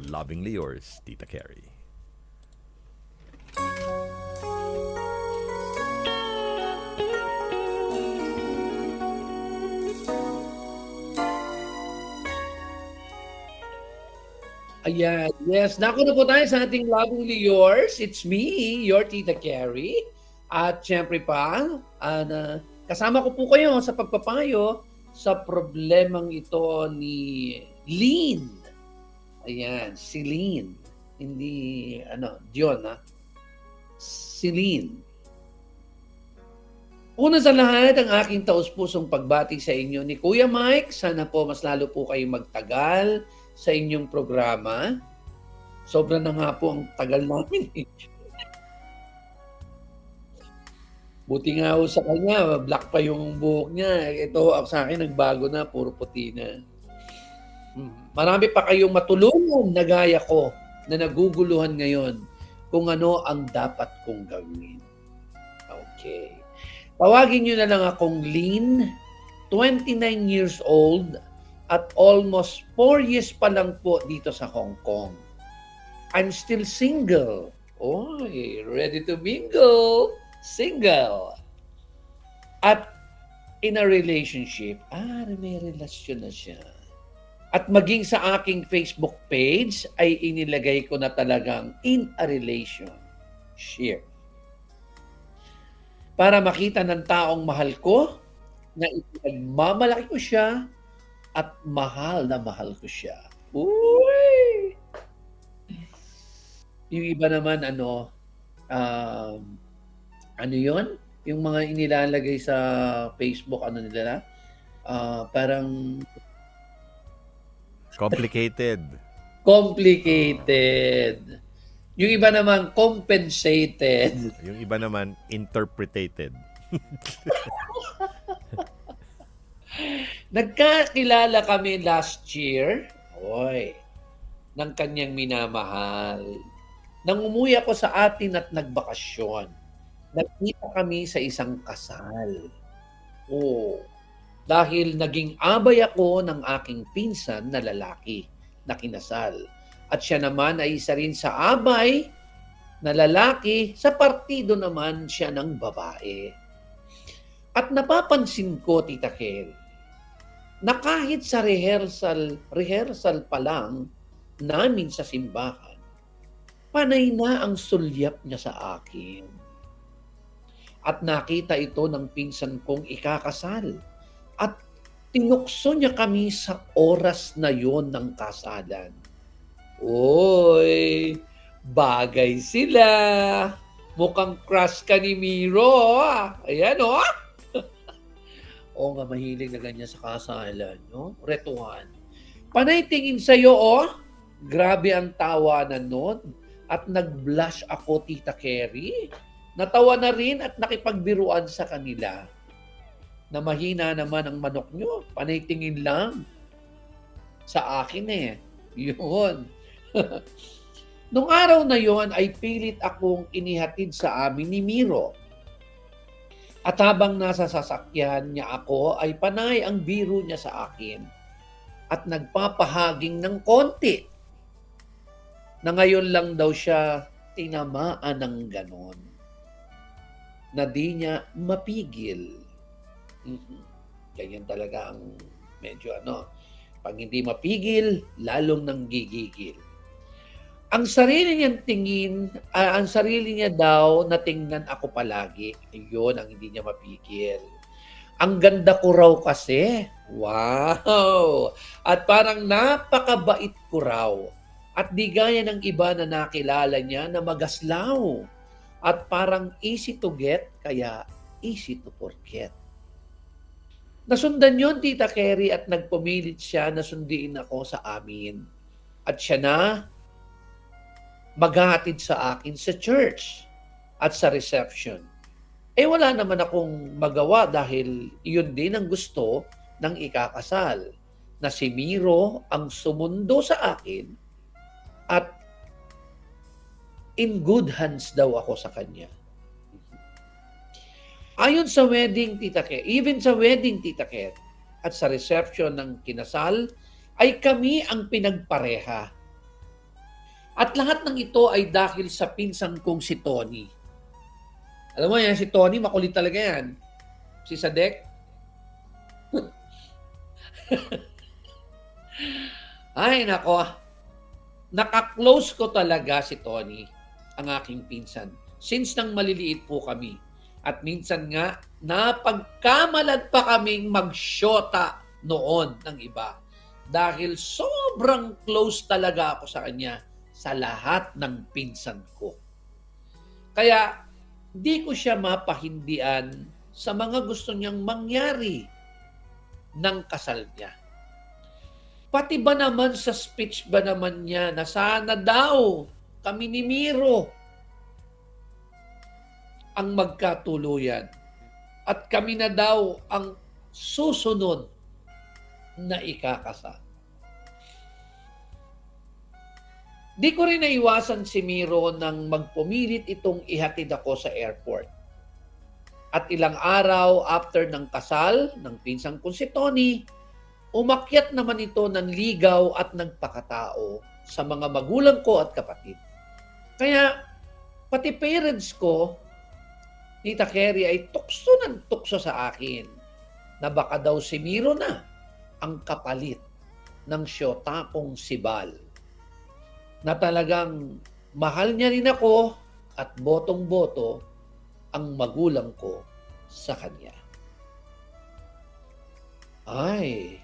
Lovingly yours, Tita Carrie. Ayan, yes. Nako na po tayo sa ating Lovingly Yours. It's me, your Tita Carrie. At syempre pa, kasama ko po kayo sa pagpapayo sa problemang ito ni Lynn. Ayan, si Lynn. Hindi, Dion, ha? Si Lynn. Una sa lahat, ang aking taus-pusong pagbati sa inyo ni Kuya Mike. Sana po mas lalo po kayong magtagal sa inyong programa. Sobra na nga po ang tagal namin eh. Buti nga ho sa kanya, black pa yung buhok niya. Ito sa akin, nagbago na, puro puti na. Marami pa kayong matulungan na gaya ko na naguguluhan ngayon kung ano ang dapat kong gawin. Okay. Tawagin nyo na lang akong Lynn, 29 years old, at almost 4 years pa lang po dito sa Hong Kong. I'm still single. Oy, ready to mingle. Single. At in a relationship. May relasyon na siya. At maging sa aking Facebook page ay inilagay ko na talagang in a relationship. Para makita ng taong mahal ko na ipagmamalaki ko siya at mahal na mahal ko siya. Uy! Yung iba naman, ano yun? Yung mga inilalagay sa Facebook, ano nila? Parang Complicated. complicated. Yung iba naman, compensated. Yung iba naman, interpreted. Nagkakilala kami last year, ng kanyang minamahal. Nang umuwi ako sa atin at nagbakasyon, nagkita kami sa isang kasal. Dahil naging abay ako ng aking pinsan na lalaki na kinasal. At siya naman ay isa rin sa abay na lalaki, sa partido naman siya ng babae. At napapansin ko, Tita Kel, na kahit sa rehearsal pa lang namin sa simbahan, panay na ang sulyap niya sa akin. At nakita ito ng pinsan kong ikakasal. At tinukso niya kami sa oras na yon ng kasalan. Bagay sila. Mukhang crush ka ni Miro. Ayan, nga, mahilig na ganyan sa kasalan, no? Retuhan. Panay tingin sa'yo, grabe ang tawanan nun. At nag-blush ako, Tita Carrie. Natawa na rin at nakipagbiruan sa kanila. Na mahina naman ang manok nyo. Panay tingin lang. Sa akin Yun. Nung araw na yon ay pilit akong inihatid sa amin ni Miro. At habang nasa sasakyan niya ako, ay panay ang biro niya sa akin. At nagpapahaging ng konti. Na ngayon lang daw siya tinamaan ng ganon. Na di niya mapigil. Ganyan talaga ang medyo pag hindi mapigil, lalong nanggigigil. Ang sarili niyang tingin, ang sarili niya daw na tingnan ako palagi. Ayun ang hindi niya mapigil. Ang ganda ko raw kasi. Wow! At parang napakabait ko raw. At di gaya ng iba na nakilala niya na magaslaw. At parang easy to get, kaya easy to forget. Nasundan yon, Tita Carrie, at nagpumilit siya na sundiin ako sa amin. At siya na maghahatid sa akin sa church at sa reception. Wala naman akong magawa dahil iyon din ang gusto ng ikakasal, na si Miro ang sumundo sa akin at in good hands daw ako sa kanya. Ayon sa wedding, Tita Ket, even sa wedding, Tita Ket, at sa reception ng kinasal, ay kami ang pinagpareha. At lahat ng ito ay dahil sa pinsan kong si Tony. Alam mo yan, si Tony, makulit talaga yan. Si Sadek. Ay, nako. Naka-close ko talaga si Tony, ang aking pinsan. Since nang maliliit po kami. At minsan nga, napagkamalad pa kaming magsyota noon ng iba. Dahil sobrang close talaga ako sa kanya sa lahat ng pinsan ko. Kaya, di ko siya mapahindian sa mga gusto niyang mangyari ng kasal niya. Pati ba naman sa speech ba naman niya na sana daw kami ni Miro ang magkatuluyan at kami na daw ang susunod na ikakasal. Di ko rin naiwasan si Miro nang magpumilit itong ihatid ako sa airport. At ilang araw after ng kasal ng pinsang kong si Tony, umakyat naman ito ng ligaw at nagpakatao sa mga magulang ko at kapatid. Kaya pati parents ko, Tita Kerry, ay tukso ng tukso sa akin na baka daw si Miro na ang kapalit ng syota kong si Bal. Na talagang mahal niya rin ako at botong-boto ang magulang ko sa kanya. Ay,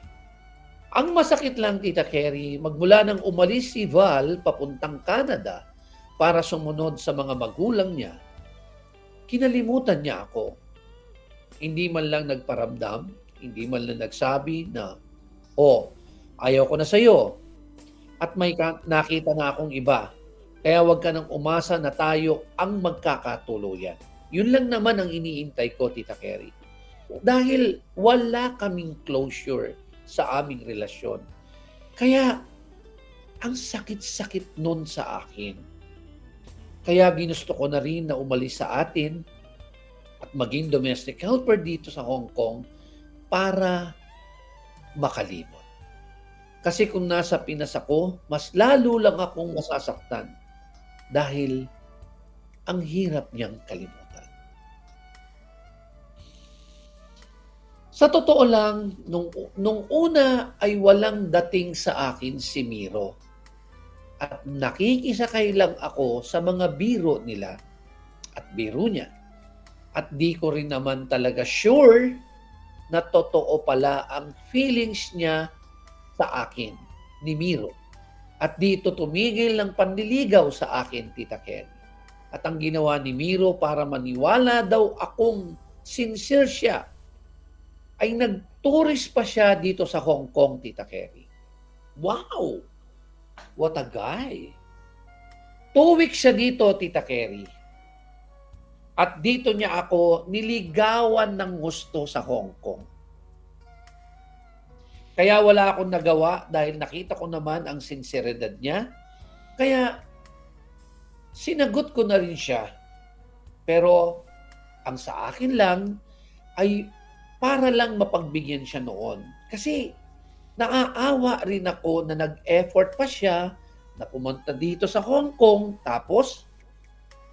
ang masakit lang, Tita Kerry, magmula nang umalis si Val papuntang Canada para sumunod sa mga magulang niya, kinalimutan niya ako. Hindi man lang nagparamdam, hindi man lang nagsabi na, ayaw ko na sa'yo at may nakita na akong iba. Kaya huwag ka nang umasa na tayo ang magkakatuluyan. Yun lang naman ang iniintay ko, Tita Kerry. Dahil wala kaming closure sa aming relasyon. Kaya, ang sakit-sakit nun sa akin. Kaya ginusto ko na rin na umalis sa atin at maging domestic helper dito sa Hong Kong para makalimot. Kasi kung nasa Pinas ako, mas lalo lang akong masasaktan dahil ang hirap niyang kalimutan. Sa totoo lang, nung una ay walang dating sa akin si Miro. At nakikisakay lang ako sa mga biro nila at biro niya. At di ko rin naman talaga sure na totoo pala ang feelings niya sa akin ni Miro. At dito tumigil ng panliligaw sa akin, Tita Ken. At ang ginawa ni Miro para maniwala daw akong sincere siya, ay nag-tourist pa siya dito sa Hong Kong, Tita Kerry. Wow! What a guy! 2 weeks siya dito, Tita Kerry. At dito niya ako niligawan ng gusto sa Hong Kong. Kaya wala akong nagawa dahil nakita ko naman ang sinseridad niya. Kaya sinagot ko na rin siya. Pero ang sa akin lang ay para lang mapagbigyan siya noon. Kasi naaawa rin ako na nag-effort pa siya na pumunta dito sa Hong Kong tapos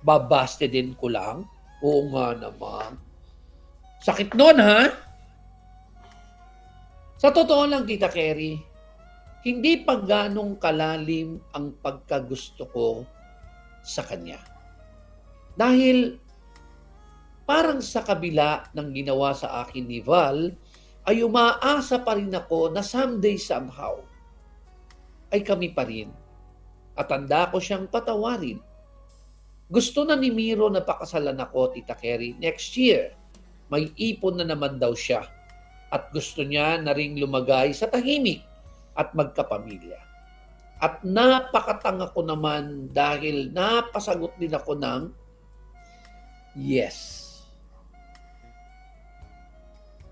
babaste din ko lang. Oo nga naman. Sakit nun, ha? Sa totoo lang, Tita Kerry, hindi pa ganong kalalim ang pagkagusto ko sa kanya. Dahil parang sa kabila ng ginawa sa akin ni Val, ay umaasa pa rin ako na someday somehow ay kami pa rin. At handa ko siyang patawarin. Gusto na ni Miro na pakasalan ako, Tita Kerry, next year. May ipon na naman daw siya. At gusto niya na ring lumagay sa tahimik at magkapamilya. At napakatanga ko naman dahil napasagot din ako ng yes.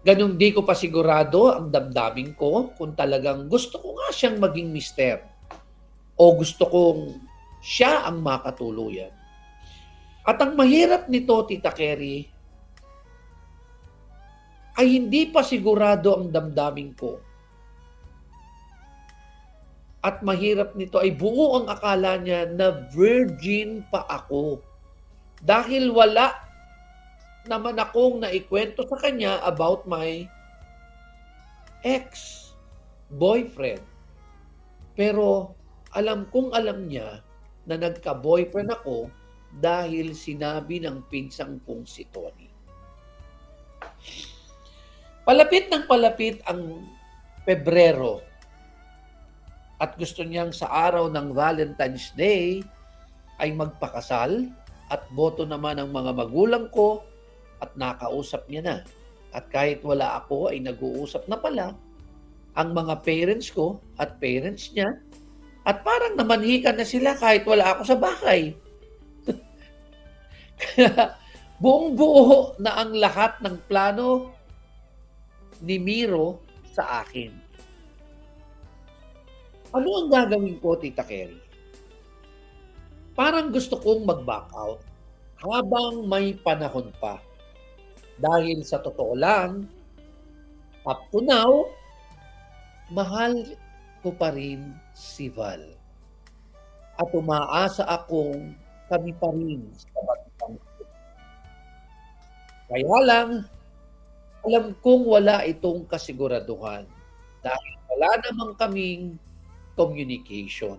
Ganun di ko pa sigurado ang damdamin ko kung talagang gusto ko nga siyang maging mister o gusto kong siya ang makatuluyan. At ang mahirap nito, Tita Kerry, ay hindi pa sigurado ang damdamin ko At mahirap nito ay buo ang akala niya na virgin pa ako. Dahil wala naman akong naikwento sa kanya about my ex-boyfriend. Pero alam kong alam niya na nagka-boyfriend ako dahil sinabi ng pinsang kong si Tony. Palapit ng palapit ang Pebrero at gusto niyang sa araw ng Valentine's Day ay magpakasal at boto naman ng mga magulang ko at nakausap niya na. At kahit wala ako ay nag-uusap na pala ang mga parents ko at parents niya at parang namanhikan na sila kahit wala ako sa bahay. Kaya buong buo na ang lahat ng plano ni Miro sa akin. Ano ang gagawin ko, Tita Kerry? Parang gusto kong mag-back out habang may panahon pa. Dahil sa totoo lang, up to now, mahal ko pa rin si Val. At umaasa akong kami pa rin sa bantang. Kaya lang, alam kong wala itong kasiguraduhan dahil wala namang kaming communication.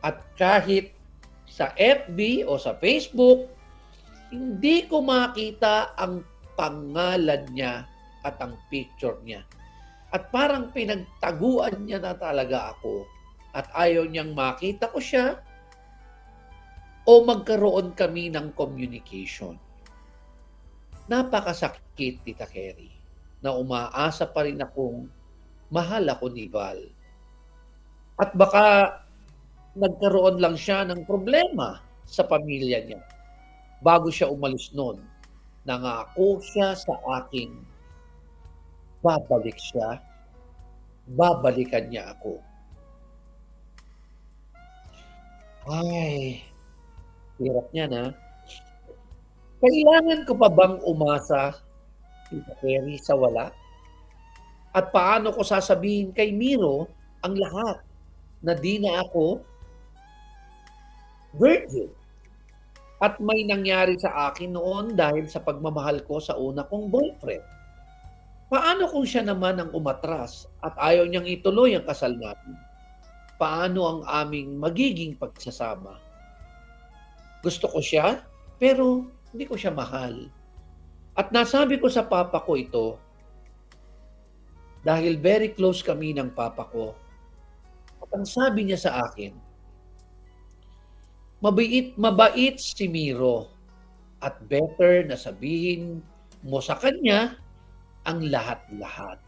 At kahit sa FB o sa Facebook, hindi ko makita ang pangalan niya at ang picture niya. At parang pinagtaguan niya na talaga ako at ayaw niyang makita ko siya o magkaroon kami ng communication. Napakasakit, Tita Kerry, na umaasa pa rin akong mahal ako ni Val. At baka nagkaroon lang siya ng problema sa pamilya niya. Bago siya umalis noon, nangako siya sa aking babalik siya, babalikan niya ako. Ay, hirap niya na. Kailangan ko pa bang umasa, Tita Kerry, sa wala? At paano ko sasabihin kay Miro ang lahat na di na ako virgin? At may nangyari sa akin noon dahil sa pagmamahal ko sa una kong boyfriend. Paano kung siya naman ang umatras at ayaw niyang ituloy ang kasal natin? Paano ang aming magiging pagsasama? Gusto ko siya, pero hindi ko siya mahal. At nasabi ko sa papa ko ito, dahil very close kami ng papa ko. At ang sabi niya sa akin, mabait si Miro at better na sabihin mo sa kanya ang lahat-lahat.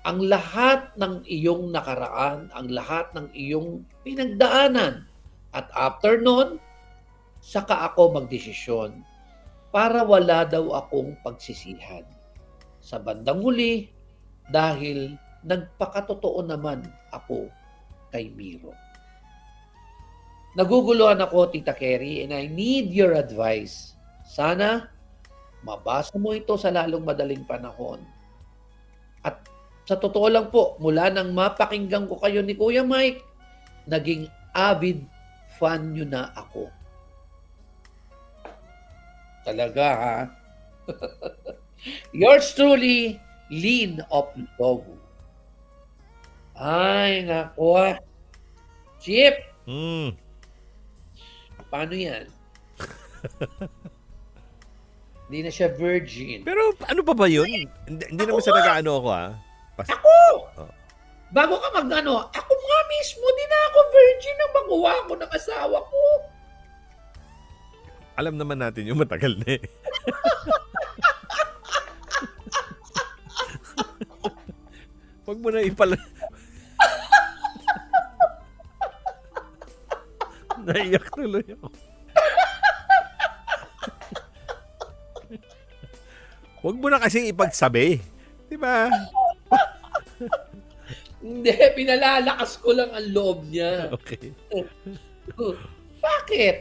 Ang lahat ng iyong nakaraan, ang lahat ng iyong pinagdaanan. At after nun, saka ako magdesisyon para wala daw akong pagsisihan. Sa bandang huli, dahil nagpakatotoo naman ako kay Miro. Naguguluhan ako, Tita Kerry, and I need your advice. Sana mabasa mo ito sa lalong madaling panahon. At sa totoo lang po, mula nang mapakinggan ko kayo ni Kuya Mike, naging avid fan nyo na ako. Talaga, ha? Yours truly, Lean of Love. Ay, naku. Chip, paano yan? Hindi na siya virgin. Pero ano pa ba yun? Hindi naman sa nag-ano ako, ha? Ako! Oh. Bago ka mag-ano, ako nga mismo, di na ako virgin nang makuha ko ng asawa ko. Alam naman natin yung matagal na eh. Huwag mo na ipala... Naiyak tuloy ako. Huwag mo na kasing ipagsabi. Diba? Hindi, pinalalakas ko lang ang loob niya. Okay. Bakit?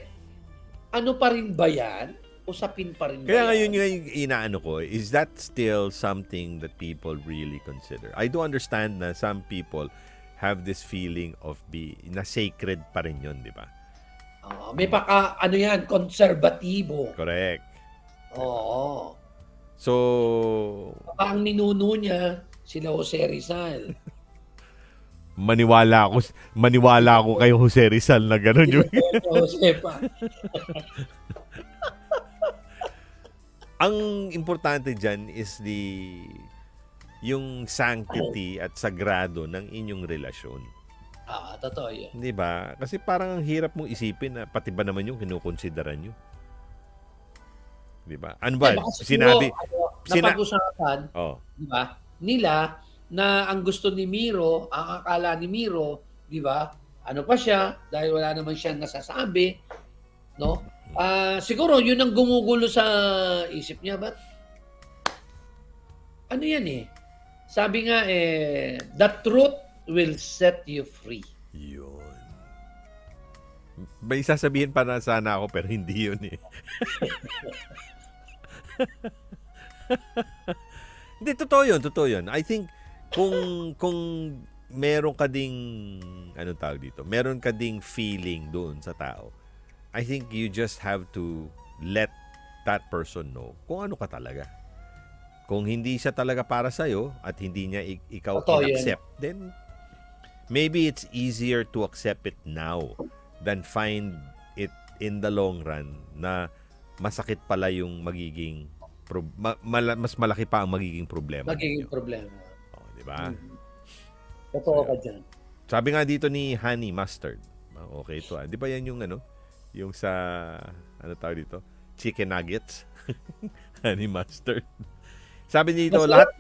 Ano pa rin ba yan? Usapin pa rin ba Kaya yan? ngayon yung inaano ko, is that still something that people really consider? I do understand na some people, have this feeling of na sacred pa rin yun, di ba? May ano yan, konserbatibo. Correct. Oo. So, Ang ninuno niya, sila Jose Rizal. maniwala ako kay Jose Rizal na gano'n yung... Jose pa. Ang importante dyan is yung sanctity at sagrado ng inyong relasyon. Totoo yan. Di ba? Kasi parang ang hirap mong isipin na pati ba naman yung kinukonsideran nyo. Di ba? Ano ba? Napag-usapan, di ba? Nila na ang gusto ni Miro, ang akala ni Miro, di ba? Ano pa siya dahil wala naman siyang nasasabi, no? Siguro yun ang gumugulo sa isip niya, but ano yan eh? Sabi nga the truth will set you free. Yun. May sasabihin pa na sana ako pero hindi yun eh. Hindi, totoo yun. I think kung meron ka ding meron ka ding feeling doon sa tao, I think you just have to let that person know kung ano ka talaga. Kung hindi siya talaga para sa'yo at hindi niya ikaw in-accept, then maybe it's easier to accept it now than find it in the long run na masakit pala yung magiging mas malaki pa ang magiging problema. Di ba? Totoo ka dyan. Sabi nga dito ni Honey Mustard. Okay ito. Di ba yan yung yung sa tawag dito? Chicken nuggets. Honey Mustard. Sabi dito lahat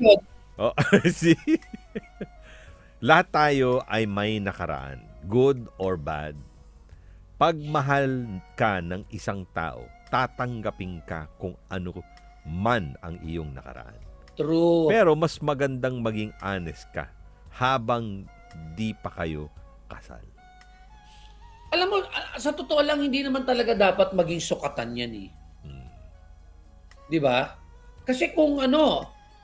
lahat tayo ay may nakaraan, good or bad. Pag mahal ka ng isang tao, tatanggapin ka kung ano man ang iyong nakaraan. True. Pero mas magandang maging honest ka habang di pa kayo kasal. Alam mo, sa totoo lang, hindi naman talaga dapat maging sukatan yan eh. Di ba? Kasi kung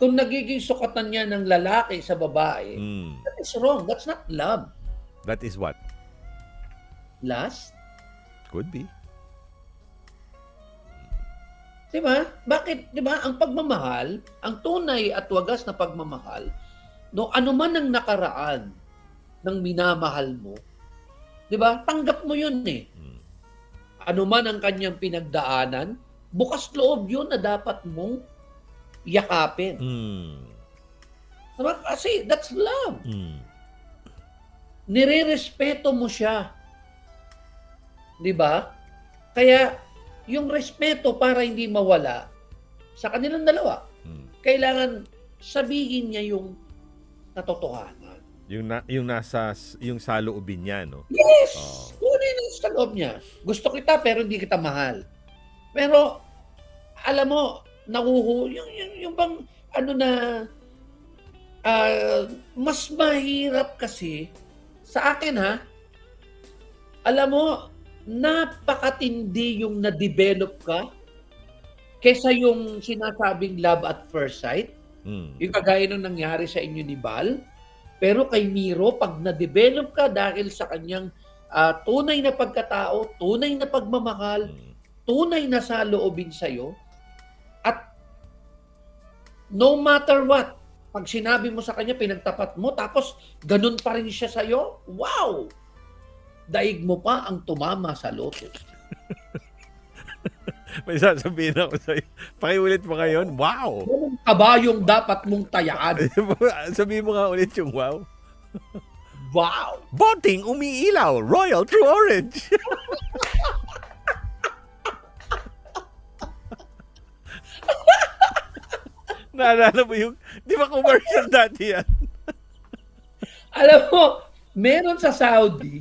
nagiging sukatan yan ng lalaki sa babae, that is wrong. That's not love. That is what? Lust? Could be. Di ba? Bakit? Di ba? Ang pagmamahal, ang tunay at wagas na pagmamahal, ano man ang nakaraan ng minamahal mo, di ba? Tanggap mo yun eh. Ano man ang kanyang pinagdaanan, bukas loob yun na dapat mong yakapin. Diba? Kasi that's love. Nire-respeto mo siya. Di ba? Kaya yung respeto para hindi mawala sa kanilang dalawa, kailangan sabihin niya yung katotohanan. Yung sa loobin niya, no? Yes! Tunay na sa loob niya. Gusto kita pero hindi kita mahal. Pero, alam mo, yung bang, mas mahirap kasi, sa akin alam mo, napakatindi yung na-develop ka kesa yung sinasabing love at first sight. Yung kagaya nung nangyari sa inyo ni Bal. Pero kay Miro, pag na-develop ka dahil sa kanyang tunay na pagkatao, tunay na pagmamahal, tunay na saloobin sa'yo, at no matter what, pag sinabi mo sa kanya, pinagtapat mo, tapos ganun pa rin siya sa'yo, wow! Daig mo pa ang tumama sa lotus. May sasabihin ako sa'yo. Pakiulit mo ngayon, wow! Ganun kabayong dapat mong tayaan. Sabihin mo nga ulit yung wow. Wow! Boting umiilaw, Royal True Orange. Naalala mo yung, di ba commercial dati yan? Alam mo, meron sa Saudi,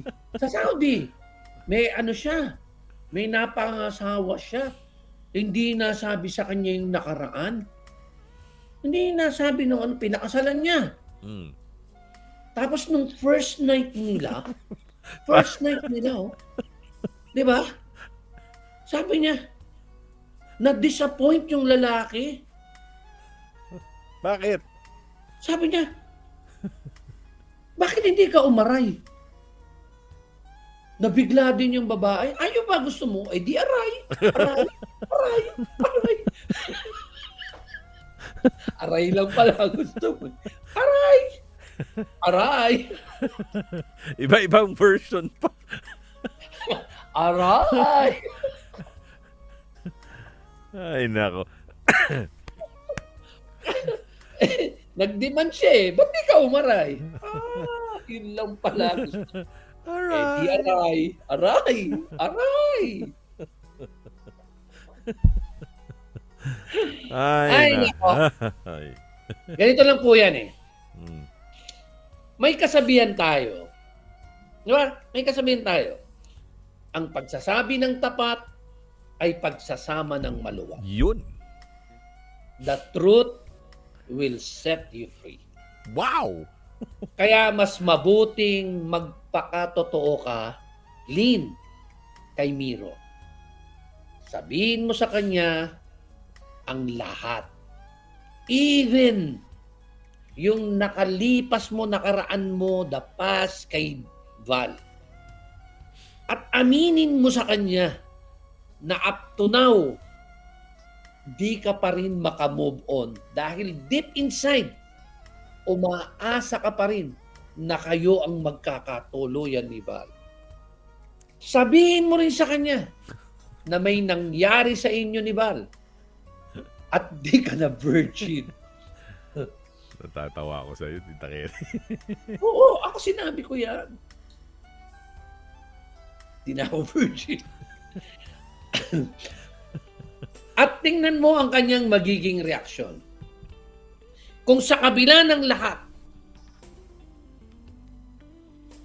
may siya, may napangasawa siya. Hindi nasabi sa kanya yung nakaraan. Hindi nasabi nung pinakasalan niya. Tapos nung first night nila, di ba? Sabi niya, na-disappoint yung lalaki. Bakit? Sabi niya, Bakit hindi ka umaray? Nabigla din yung babae. Ayaw ba gusto mo? Eh di aray. Aray. Aray. Aray. Aray lang pala gusto mo. Aray. Aray. Iba-ibang version pa. Aray. Ay, nako. Nag-demand siya eh. Ba't di ka umaray? Yun lang pala gusto. Eh di aray. Aray. Aray. Ay, nako. Ay. Ganito lang po yan eh. Mm. May kasabihan tayo. Di ba? May kasabihan tayo. Ang pagsasabi ng tapat ay pagsasama ng maluwag. Yun. The truth will set you free. Wow! Kaya mas mabuting magpakatotoo ka, Lynn, kay Miro. Sabihin mo sa kanya ang lahat. Even yung nakalipas mo, nakaraan mo, the past kay Val. At aminin mo sa kanya na up to now, di ka pa rin makamove on. Dahil deep inside, umaasa ka pa rin na kayo ang magkakatuluyan ni Val. Sabihin mo rin sa kanya na may nangyari sa inyo ni Val at di ka na virgin. Natatawa ako sa'yo, Tita Kerry. Oo, ako sinabi ko yan. Di na ako virgin. At tingnan mo ang kanyang magiging reaksyon. Kung sa kabila ng lahat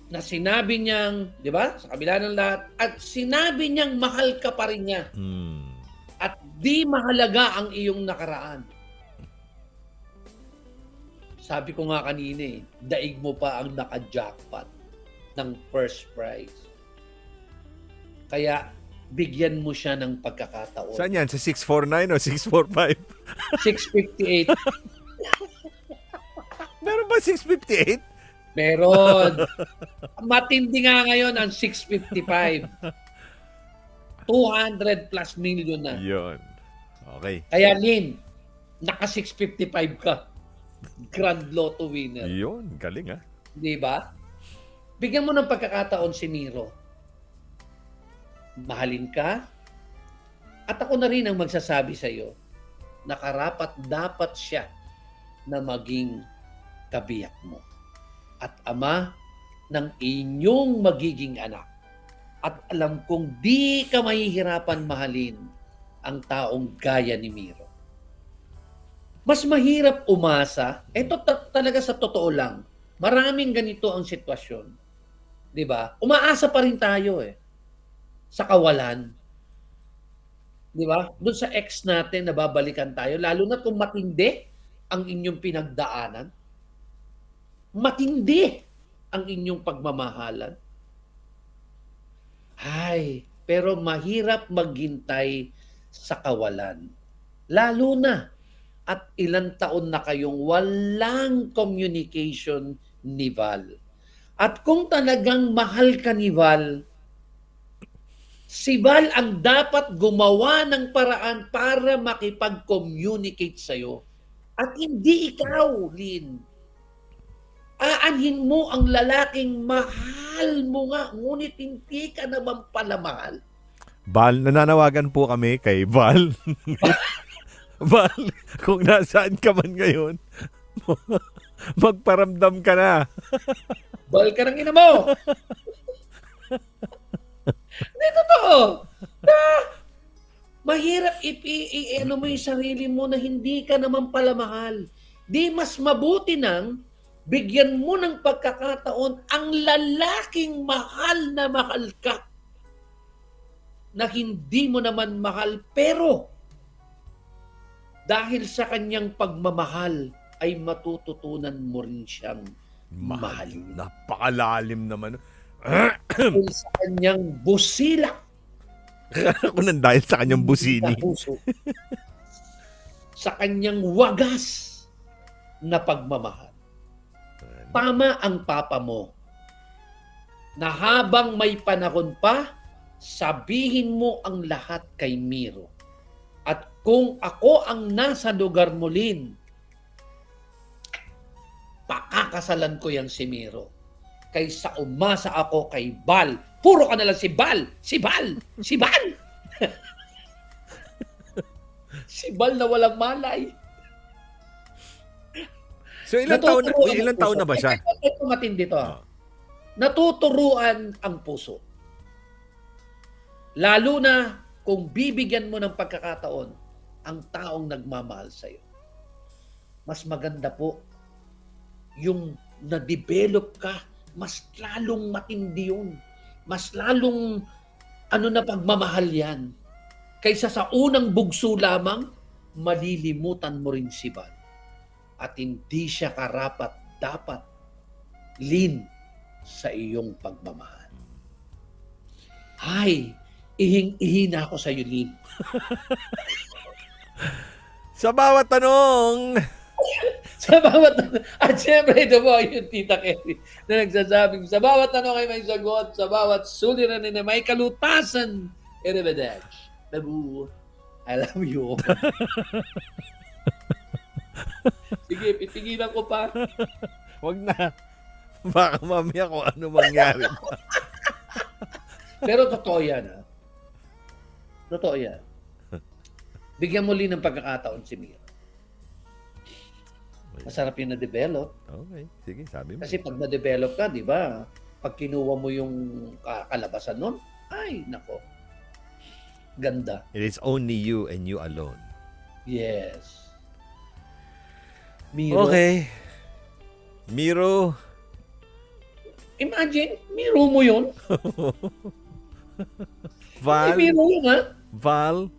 na sinabi niyang, di ba? Sa kabila ng lahat, at sinabi niyang mahal ka pa rin niya. At di mahalaga ang iyong nakaraan. Sabi ko nga kanina daig mo pa ang naka-jackpot ng first prize. Kaya, bigyan mo siya ng pagkakataon. Saan yan? Sa 649 o 645? 658. Meron ba 658? Meron. Matindi nga ngayon ang 655. 200 plus million na. Yun. Okay. Kaya Lynn, naka 655 ka. Grand Lotto winner. Yun. Galing Di ba? Bigyan mo ng pagkakataon si Miro. Mahalin ka. At ako na rin ang magsasabi sa iyo na karapat dapat siya na maging kabiyak mo. At ama ng inyong magiging anak. At alam kong di ka mahihirapan mahalin ang taong gaya ni Miro. Mas mahirap umasa. Ito talaga sa totoo lang. Maraming ganito ang sitwasyon. 'Di ba? Umaasa pa rin tayo sa kawalan. 'Di ba? Doon sa ex natin nababalikan tayo lalo na kung matindi ang inyong pinagdaanan. Matindi ang inyong pagmamahalan. Ay, pero mahirap maghintay sa kawalan. Lalo na at ilang taon na kayong walang communication ni Val. At kung talagang mahal ka ni Val, si Val ang dapat gumawa ng paraan para makipag-communicate sa'yo. At hindi ikaw, Lynn. Aanhin mo ang lalaking mahal mo nga, ngunit hindi ka naman pala mahal. Val, nananawagan po kami kay Val. Val, kung nasaan ka man ngayon, magparamdam ka na. Val ka ng ina mo! Hindi totoo. Mahirap ano mo yung sarili mo na hindi ka naman pala mahal. Di mas mabuti nang bigyan mo ng pagkakataon ang lalaking mahal na mahal ka na hindi mo naman mahal pero dahil sa kanyang pagmamahal ay matututunan mo rin siyang mahalin. Napakalalim naman. Dahil sa kanyang busila. Ako nang dahil sa kanyang busini. Sa kanyang wagas na pagmamahal. Tama ang papa mo na habang may panahon pa, sabihin mo ang lahat kay Miro. At kung ako ang nasa lugar mo, Lynn, pakakasalan ko yang si Miro. Kaysa umasa ako kay Bal. Puro ka na lang si Bal! Si Bal! Si Bal! Si Bal na walang malay. So ilang taon na ba siya? Ito matindi to. Oh. Natuturuan ang puso. Lalo na kung bibigyan mo ng pagkakataon ang taong nagmamahal sa'yo. Mas maganda po yung na-develop ka, mas lalong matindi yun. Mas lalong na pagmamahal yan. Kaysa sa unang bugso lamang, malilimutan mo rin si Bal. At hindi siya karapat-dapat, Lynn, sa iyong pagmamahal. Ay, ihing-ihi na ako sa iyo, Lynn. Sa bawat tanong, Sa bawat at syempre ito po yung Tita Kelly na nagsasabing sa bawat tanong ay may sagot, sa bawat suliranin na may kalutasan. Arrivederci. Babu, I love you. Sige, pitigilan ko pa. wag na. Baka mamaya kung ano mangyari. Pero totoo yan, ha? Totoo yan. Bigyan mo ng pagkakataon si Mira. Masarap yung na-develop. Okay, sige, sabi mo. Kasi pag na-develop ka, di ba? Pag kinuha mo yung kalabasan nun, ay, nako. Ganda. It is only you and you alone. Yes. Miro. Okay. Miro. Imagine, Miro mo yun. Val. Miro yun, ha? Val.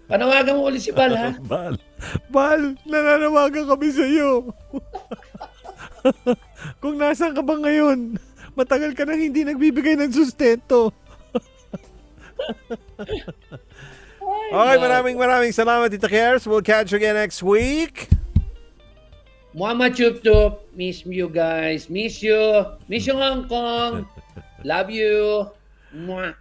Panawagan mo ulit si Bal, ha? Val, nananawagan kami sa iyo. Kung nasaan ka ba ngayon, matagal ka nang hindi nagbibigay ng sustento. Okay, maraming salamat, Tita Cares. We'll catch you again next week. Muhammad Chup Chup. Miss you guys. Miss you. Miss you Hong Kong. Love you. Mwah.